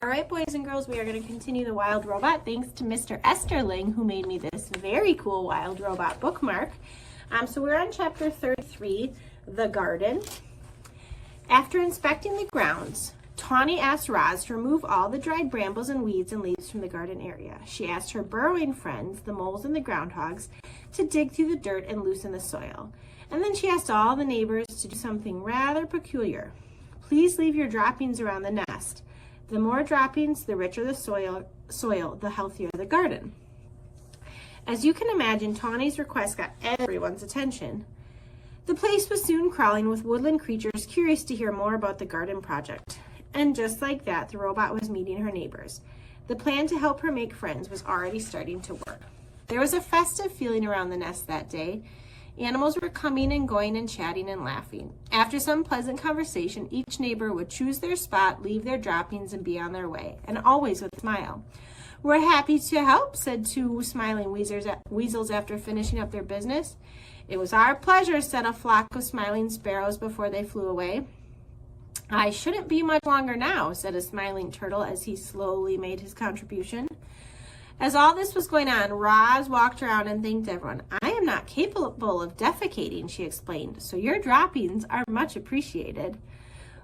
right, boys and girls, we are going to continue the Wild Robot thanks to Mr. Esterling, who made me this very cool Wild Robot bookmark. So we're on chapter 33, The Garden. After inspecting the grounds, Tawny asked Roz to remove all the dried brambles and weeds and leaves from the garden area. She asked her burrowing friends, the moles and the groundhogs, to dig through the dirt and loosen the soil. And then she asked all the neighbors to do something rather peculiar. Please leave your droppings around the nest. The more droppings, the richer the soil, the healthier the garden. As you can imagine, Tawny's request got everyone's attention. The place was soon crawling with woodland creatures curious to hear more about the garden project. And just like that, the robot was meeting her neighbors. The plan to help her make friends was already starting to work. There was a festive feeling around the nest that day. Animals were coming and going and chatting and laughing. After some pleasant conversation, each neighbor would choose their spot, leave their droppings, and be on their way, and always with a smile. "We're happy to help," said two smiling weasels after finishing up their business. "It was our pleasure," said a flock of smiling sparrows before they flew away. "I shouldn't be much longer now," said a smiling turtle as he slowly made his contribution. As all this was going on, Roz walked around and thanked everyone. "I am not capable of defecating," she explained, "so your droppings are much appreciated."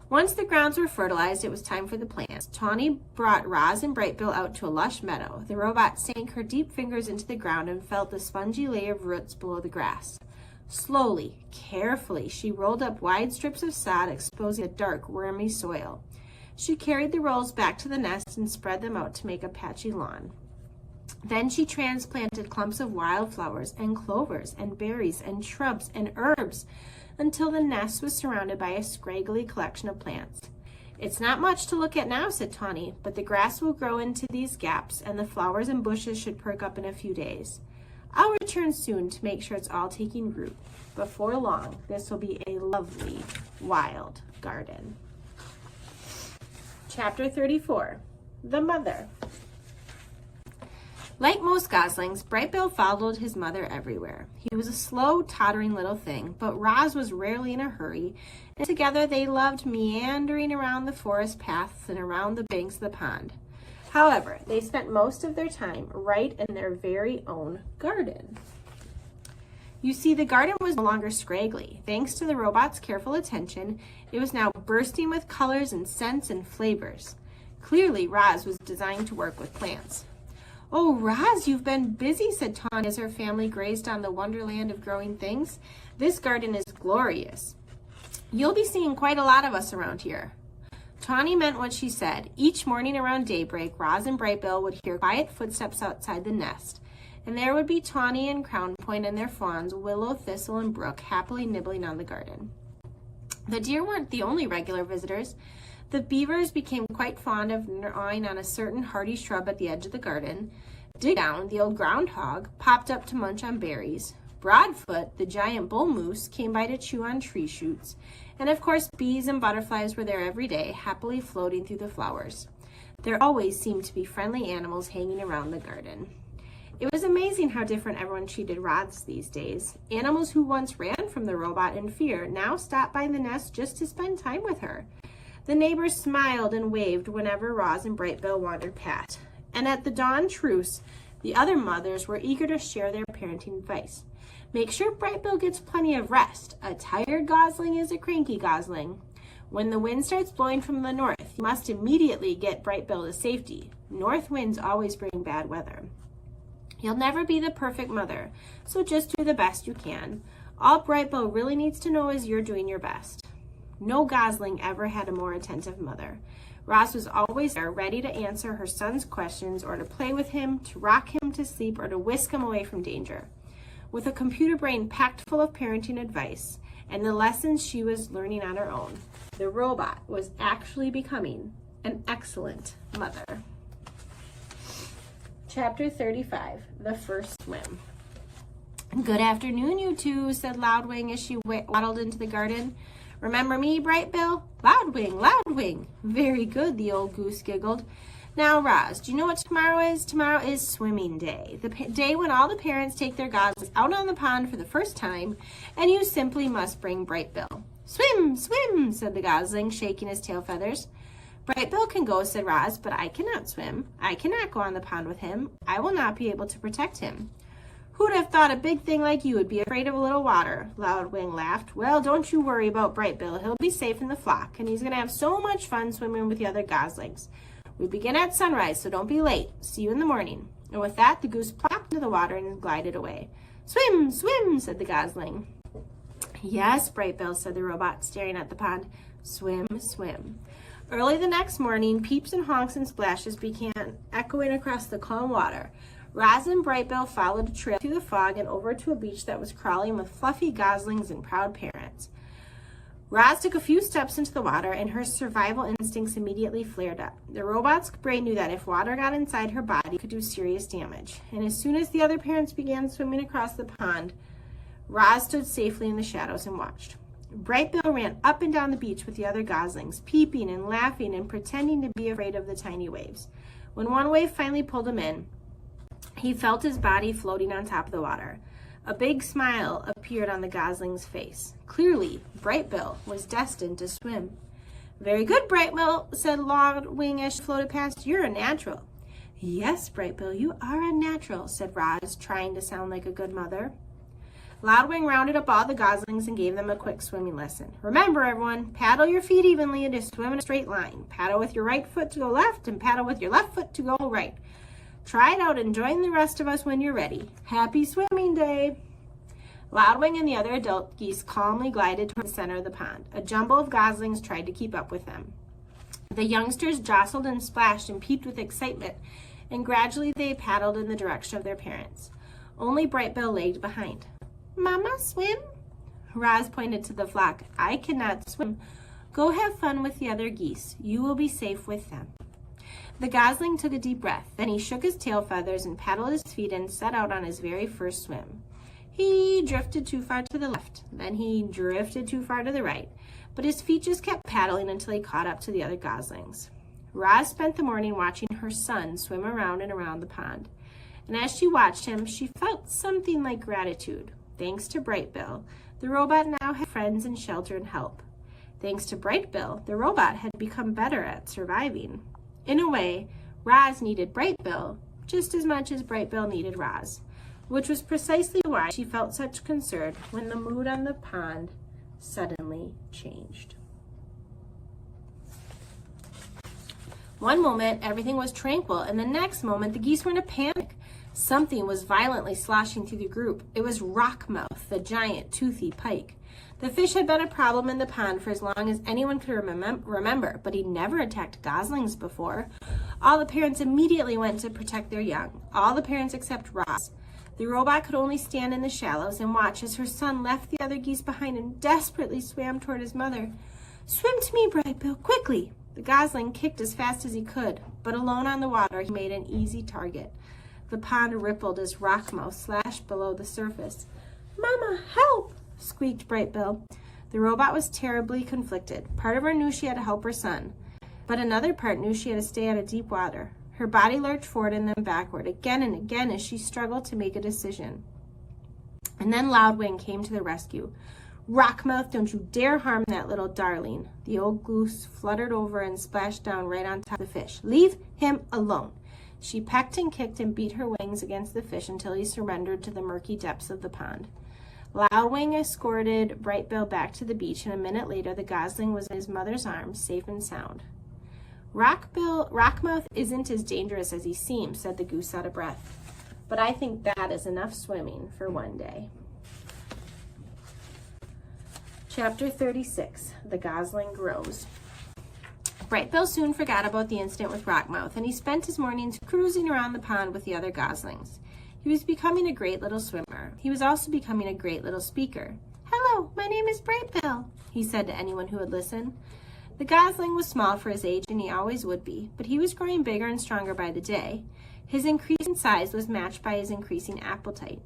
Once the grounds were fertilized, it was time for the plants. Tawny brought Roz and Brightbill out to a lush meadow. The robot sank her deep fingers into the ground and felt the spongy layer of roots below the grass. Slowly, carefully, she rolled up wide strips of sod, exposing a dark, wormy soil. She carried the rolls back to the nest and spread them out to make a patchy lawn. Then she transplanted clumps of wildflowers and clovers and berries and shrubs and herbs until the nest was surrounded by a scraggly collection of plants. "It's not much to look at now," said Tawny, "but the grass will grow into these gaps and the flowers and bushes should perk up in a few days. I'll return soon to make sure it's all taking root. Before long, this will be a lovely wild garden." Chapter 34, The Mother. Like most goslings, Brightbill followed his mother everywhere. He was a slow, tottering little thing, but Roz was rarely in a hurry, and together they loved meandering around the forest paths and around the banks of the pond. However, they spent most of their time right in their very own garden. You see, the garden was no longer scraggly. Thanks to the robot's careful attention, it was now bursting with colors and scents and flavors. Clearly, Roz was designed to work with plants. "Oh, Roz, you've been busy," said Tawny as her family grazed on the wonderland of growing things. "This garden is glorious. You'll be seeing quite a lot of us around here." Tawny meant what she said. Each morning around daybreak, Roz and Brightbill would hear quiet footsteps outside the nest, and there would be Tawny and Crownpoint and their fawns, Willow, Thistle, and Brook, happily nibbling on the garden. The deer weren't the only regular visitors. The beavers became quite fond of gnawing on a certain hardy shrub at the edge of the garden. Dig Down, the old groundhog, popped up to munch on berries. Broadfoot, the giant bull moose, came by to chew on tree shoots. And of course, bees and butterflies were there every day, happily floating through the flowers. There always seemed to be friendly animals hanging around the garden. It was amazing how different everyone treated Roz these days. Animals who once ran from the robot in fear now stopped by the nest just to spend time with her. The neighbors smiled and waved whenever Roz and Brightbill wandered past. And at the dawn truce, the other mothers were eager to share their parenting advice. "Make sure Brightbill gets plenty of rest. A tired gosling is a cranky gosling. When the wind starts blowing from the north, you must immediately get Brightbill to safety. North winds always bring bad weather. You'll never be the perfect mother, so just do the best you can. All Brightbill really needs to know is you're doing your best." No gosling ever had a more attentive mother. Roz was always there, ready to answer her son's questions or to play with him, to rock him to sleep, or to whisk him away from danger. With a computer brain packed full of parenting advice and the lessons she was learning on her own, the robot was actually becoming an excellent mother. Chapter 35, The First Swim. "Good afternoon, you two," said Loudwing as she waddled into the garden. "Remember me, Brightbill?" "Loudwing, Loudwing." "Very good," the old goose giggled. "Now, Roz, do you know what tomorrow is? Tomorrow is swimming day, the day when all the parents take their goslings out on the pond for the first time, and you simply must bring Brightbill." "Swim, swim," said the gosling, shaking his tail feathers. Bright Bill can go, said Roz, but I cannot swim. I cannot go on the pond with him. I will not be able to protect him. Who'd have thought a big thing like you would be afraid of a little water? Loudwing laughed. Well, don't you worry about Bright Bill. He'll be safe in the flock, and he's going to have so much fun swimming with the other goslings. We begin at sunrise, so don't be late. See you in the morning. And with that, the goose plopped into the water and glided away. Swim, swim, said the gosling. Yes, Bright Bill, said the robot, staring at the pond. Swim, swim. Early the next morning, peeps and honks and splashes began echoing across the calm water. Roz and Bright Bill followed a trail through the fog and over to a beach that was crawling with fluffy goslings and proud parents. Roz took a few steps into the water, and her survival instincts immediately flared up. The robot's brain knew that if water got inside her body, it could do serious damage. And as soon as the other parents began swimming across the pond, Roz stood safely in the shadows and watched. Bright Bill ran up and down the beach with the other goslings, peeping and laughing and pretending to be afraid of the tiny waves. When one wave finally pulled him in, he felt his body floating on top of the water. A big smile appeared on the gosling's face. Clearly, Bright Bill was destined to swim. Very good, Bright Bill, said Loudwing as she floated past. You're a natural. Yes, Bright Bill, you are a natural, said Roz, trying to sound like a good mother. Loudwing rounded up all the goslings and gave them a quick swimming lesson. Remember, everyone, paddle your feet evenly to swim in a straight line. Paddle with your right foot to go left and paddle with your left foot to go right. Try it out and join the rest of us when you're ready. Happy swimming day! Loudwing and the other adult geese calmly glided toward the center of the pond. A jumble of goslings tried to keep up with them. The youngsters jostled and splashed and peeped with excitement, and gradually they paddled in the direction of their parents. Only Bright Bill lagged behind. Mama, swim? Roz pointed to the flock. I cannot swim. Go have fun with the other geese. You will be safe with them. The gosling took a deep breath. Then he shook his tail feathers and paddled his feet and set out on his very first swim. He drifted too far to the left. Then he drifted too far to the right. But his feet just kept paddling until he caught up to the other goslings. Roz spent the morning watching her son swim around and around the pond. And as she watched him, she felt something like gratitude. Thanks to Bright Bill, the robot now had friends and shelter and help. Thanks to Bright Bill, the robot had become better at surviving. In a way, Roz needed Bright Bill just as much as Bright Bill needed Roz, which was precisely why she felt such concern when the mood on the pond suddenly changed. One moment, everything was tranquil, and the next moment, the geese were in a panic. Something was violently sloshing through the group. It was Rockmouth, the giant, toothy pike. The fish had been a problem in the pond for as long as anyone could remember, but he'd never attacked goslings before. All the parents immediately went to protect their young, all the parents except Roz. The robot could only stand in the shallows and watch as her son left the other geese behind and desperately swam toward his mother. Swim to me, Bright Bill, quickly! The gosling kicked as fast as he could, but alone on the water, he made an easy target. The pond rippled as Rockmouth slashed below the surface. Mama, help! Squeaked Bright Bill. The robot was terribly conflicted. Part of her knew she had to help her son, but another part knew she had to stay out of deep water. Her body lurched forward and then backward, again and again, as she struggled to make a decision. And then Loudwing came to the rescue. Rockmouth, don't you dare harm that little darling. The old goose fluttered over and splashed down right on top of the fish. Leave him alone. She pecked and kicked and beat her wings against the fish until he surrendered to the murky depths of the pond. Loudwing escorted Bright Bill back to the beach, and a minute later the gosling was in his mother's arms, safe and sound. Rockmouth isn't as dangerous as he seems, said the goose out of breath. But I think that is enough swimming for one day. Chapter 36, The Gosling Grows. Bright Bill soon forgot about the incident with Rockmouth, and he spent his mornings cruising around the pond with the other goslings. He was becoming a great little swimmer. He was also becoming a great little speaker. Hello, my name is Bright Bill, he said to anyone who would listen. The gosling was small for his age, and he always would be, but he was growing bigger and stronger by the day. His increasing size was matched by his increasing appetite.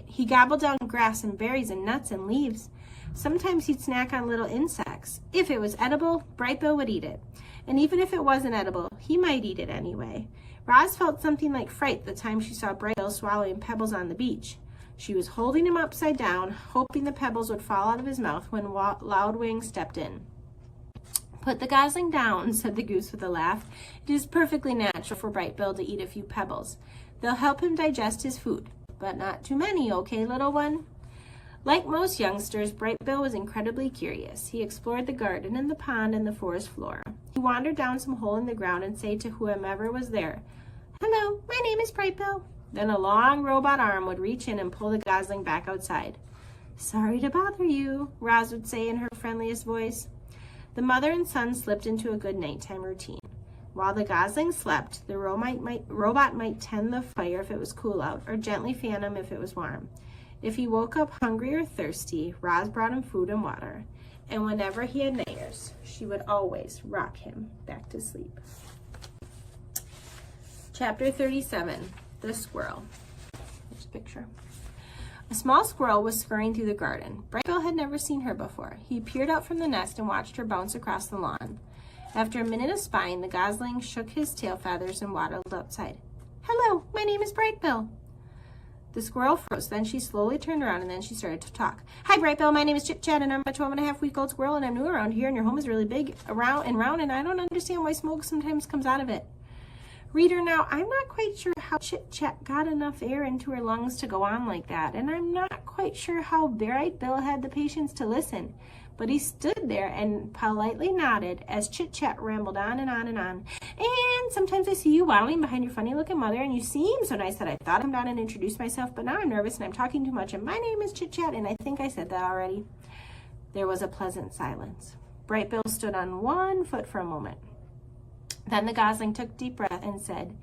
He gobbled down grass and berries and nuts and leaves. Sometimes he'd snack on little insects. If it was edible, Bright Bill would eat it. And even if it wasn't edible, he might eat it anyway. Roz felt something like fright the time she saw Bright Bill swallowing pebbles on the beach. She was holding him upside down, hoping the pebbles would fall out of his mouth when Loudwing stepped in. "Put the gosling down," said the goose with a laugh. "It is perfectly natural for Bright Bill to eat a few pebbles. They'll help him digest his food, but not too many, okay, little one?" Like most youngsters, Bright Bill was incredibly curious. He explored the garden and the pond and the forest floor. He wandered down some hole in the ground and said to whomever was there, "Hello, my name is Bright Bill." Then a long robot arm would reach in and pull the gosling back outside. "Sorry to bother you," Roz would say in her friendliest voice. The mother and son slipped into a good nighttime routine. While the gosling slept, the robot might tend the fire if it was cool out, or gently fan him if it was warm. If he woke up hungry or thirsty, Roz brought him food and water. And whenever he had nightmares, she would always rock him back to sleep. Chapter 37, The Squirrel. Here's a picture. A small squirrel was scurrying through the garden. Bright Bill had never seen her before. He peered out from the nest and watched her bounce across the lawn. After a minute of spying, the gosling shook his tail feathers and waddled outside. "Hello, my name is Bright Bill." The squirrel froze. Then she slowly turned around and then she started to talk. "Hi, Bright Bill. My name is Chit Chat and I'm a 12-and-a-half-week-old squirrel and I'm new around here and your home is really big around and round and I don't understand why smoke sometimes comes out of it." Reader, now I'm not quite sure how Chit Chat got enough air into her lungs to go on like that, and I'm not quite sure how Bright Bill had the patience to listen. But he stood there and politely nodded as Chit Chat rambled on and on and on. "And sometimes I see you waddling behind your funny-looking mother, and you seem so nice that I thought I'd come down and introduce myself, but now I'm nervous and I'm talking too much, and my name is Chit Chat, and I think I said that already." There was a pleasant silence. Bright Bill stood on one foot for a moment. Then the gosling took a deep breath and said,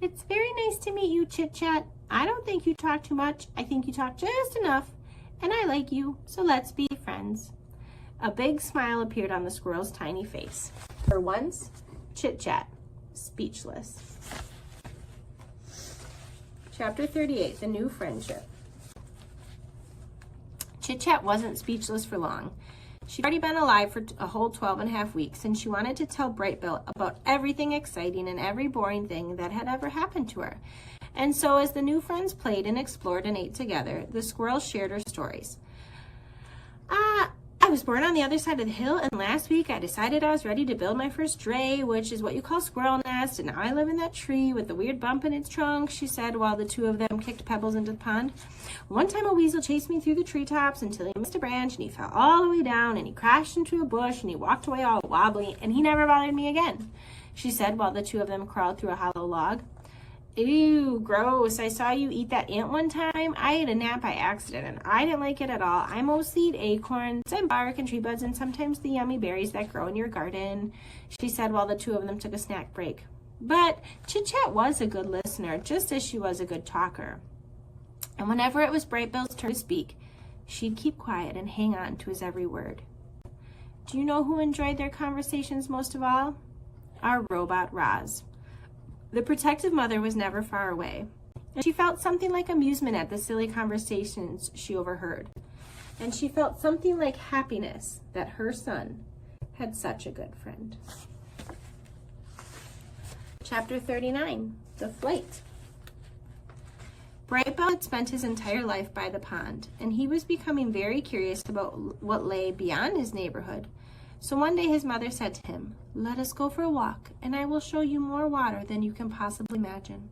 "It's very nice to meet you, Chit Chat. I don't think you talk too much. I think you talk just enough, and I like you, so let's be friends." A big smile appeared on the squirrel's tiny face. For once, Chit Chat, speechless. Chapter 38, The New Friendship. Chit Chat wasn't speechless for long. She'd already been alive for a whole 12-and-a-half weeks, and she wanted to tell Bright Bill about everything exciting and every boring thing that had ever happened to her. And so as the new friends played and explored and ate together, the squirrel shared her stories. "I was born on the other side of the hill, and last week I decided I was ready to build my first dray, which is what you call squirrel nest, and now I live in that tree with the weird bump in its trunk," she said while the two of them kicked pebbles into the pond. "One time a weasel chased me through the treetops until he missed a branch, and he fell all the way down, and he crashed into a bush, and he walked away all wobbly, and he never bothered me again," she said while the two of them crawled through a hollow log. "Ew, gross. I saw you eat that ant one time. I ate a gnat by accident, and I didn't like it at all. I mostly eat acorns and bark and tree buds and sometimes the yummy berries that grow in your garden," she said while the two of them took a snack break. But Chit Chat was a good listener, just as she was a good talker. And whenever it was Bright Bill's turn to speak, she'd keep quiet and hang on to his every word. Do you know who enjoyed their conversations most of all? Our robot, Roz. The protective mother was never far away, and she felt something like amusement at the silly conversations she overheard. And she felt something like happiness that her son had such a good friend. Chapter 39, The Flight. Bright Bill had spent his entire life by the pond, and he was becoming very curious about what lay beyond his neighborhood. So one day his mother said to him, "Let us go for a walk, and I will show you more water than you can possibly imagine."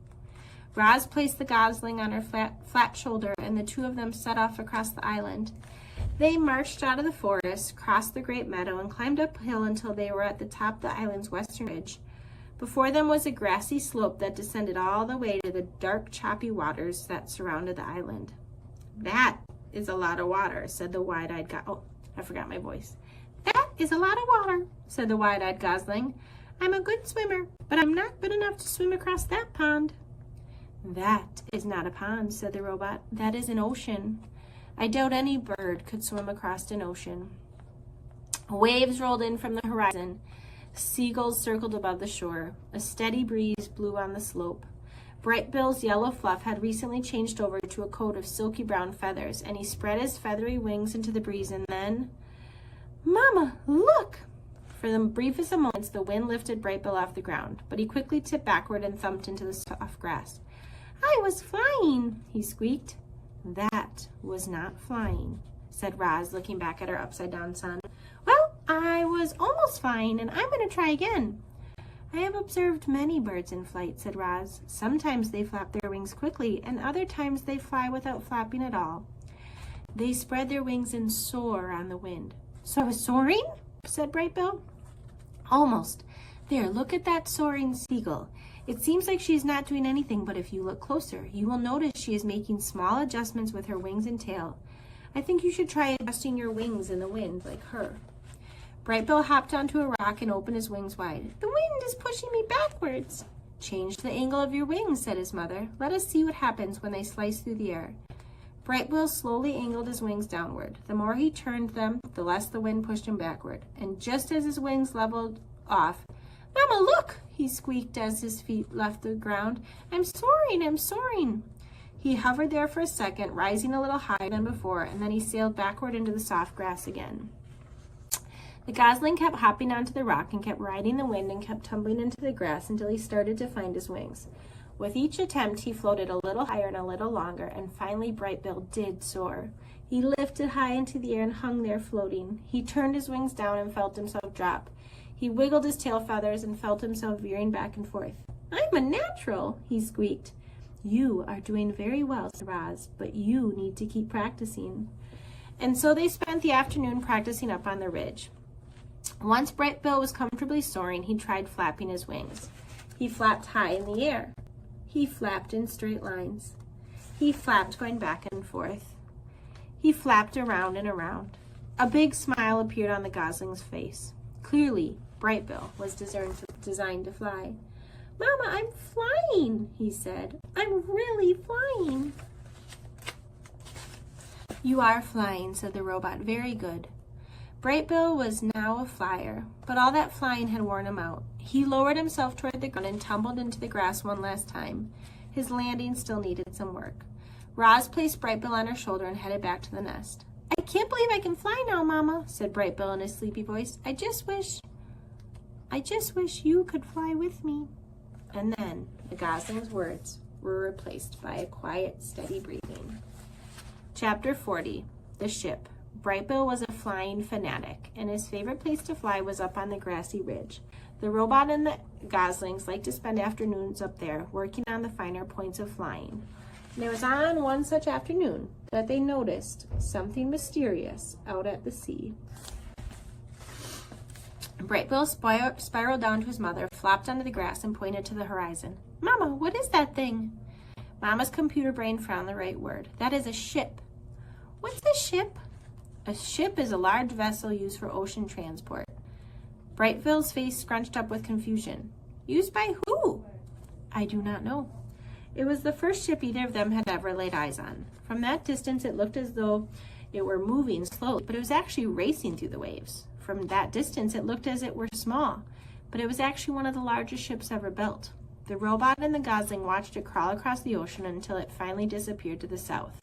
Roz placed the gosling on her flat shoulder, and the two of them set off across the island. They marched out of the forest, crossed the great meadow, and climbed uphill until they were at the top of the island's western ridge. Before them was a grassy slope that descended all the way to the dark, choppy waters that surrounded the island. "That is a lot of water," said the wide-eyed "That is a lot of water," said the wide-eyed gosling. "I'm a good swimmer, but I'm not good enough to swim across that pond." "That is not a pond," said the robot. "That is an ocean. I doubt any bird could swim across an ocean." Waves rolled in from the horizon. Seagulls circled above the shore. A steady breeze blew on the slope. Bright Bill's yellow fluff had recently changed over to a coat of silky brown feathers, and he spread his feathery wings into the breeze, and then... "Mama, look!" For the briefest of moments, the wind lifted Bright Bill off the ground, but he quickly tipped backward and thumped into the soft grass. "I was flying," he squeaked. "That was not flying," said Roz, looking back at her upside-down son. "Well, I was almost flying, and I'm going to try again. I have observed many birds in flight, said Roz. Sometimes they flap their wings quickly, and other times they fly without flapping at all. They spread their wings and soar on the wind. So I was soaring? Said Brightbill. Almost. There, look at that soaring seagull. It seems like she's not doing anything, but if you look closer, you will notice she is making small adjustments with her wings and tail. I think you should try adjusting your wings in the wind like her. Brightbill hopped onto a rock and opened his wings wide. The wind is pushing me backwards. Change the angle of your wings, said his mother. Let us see what happens when they slice through the air. Brightbill slowly angled his wings downward. The more he turned them, the less the wind pushed him backward. And just as his wings leveled off, Mama, look, he squeaked as his feet left the ground. I'm soaring, I'm soaring. He hovered there for a second, rising a little higher than before, and then he sailed backward into the soft grass again. The gosling kept hopping onto the rock and kept riding the wind and kept tumbling into the grass until he started to find his wings. With each attempt, he floated a little higher and a little longer, and finally Brightbill did soar. He lifted high into the air and hung there floating. He turned his wings down and felt himself drop. He wiggled his tail feathers and felt himself veering back and forth. I'm a natural, he squeaked. You are doing very well, said Roz, but you need to keep practicing. And so they spent the afternoon practicing up on the ridge. Once Brightbill was comfortably soaring, he tried flapping his wings. He flapped high in the air. He flapped in straight lines. He flapped going back and forth. He flapped around and around. A big smile appeared on the gosling's face. Clearly, Brightbill was designed to fly. Mama, I'm flying, he said. I'm really flying. You are flying, said the robot. Very good. Brightbill was now a flyer, but all that flying had worn him out. He lowered himself toward the ground and tumbled into the grass one last time. His landing still needed some work. Roz placed Brightbill on her shoulder and headed back to the nest. I can't believe I can fly now, Mama, said Brightbill in his sleepy voice. I just wish you could fly with me. And then the gosling's words were replaced by a quiet, steady breathing. Chapter 40, The Ship. Brightbill was a flying fanatic, and his favorite place to fly was up on the grassy ridge. The robot and the goslings liked to spend afternoons up there, working on the finer points of flying. And it was on one such afternoon that they noticed something mysterious out at the sea. Brightbill spiraled down to his mother, flopped onto the grass, and pointed to the horizon. Mama, what is that thing? Mama's computer brain found the right word. That is a ship. What's a ship? A ship is a large vessel used for ocean transport. Brightbill's face scrunched up with confusion. Used by who? I do not know. It was the first ship either of them had ever laid eyes on. From that distance, it looked as though it were moving slowly, but it was actually racing through the waves. From that distance, it looked as it were small, but it was actually one of the largest ships ever built. The robot and the gosling watched it crawl across the ocean until it finally disappeared to the south.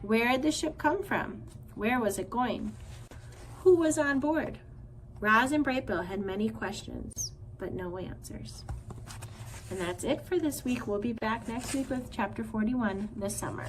Where had the ship come from? Where was it going? Who was on board? Roz and Brightbill had many questions, but no answers. And that's it for this week. We'll be back next week with Chapter 41, The Summer.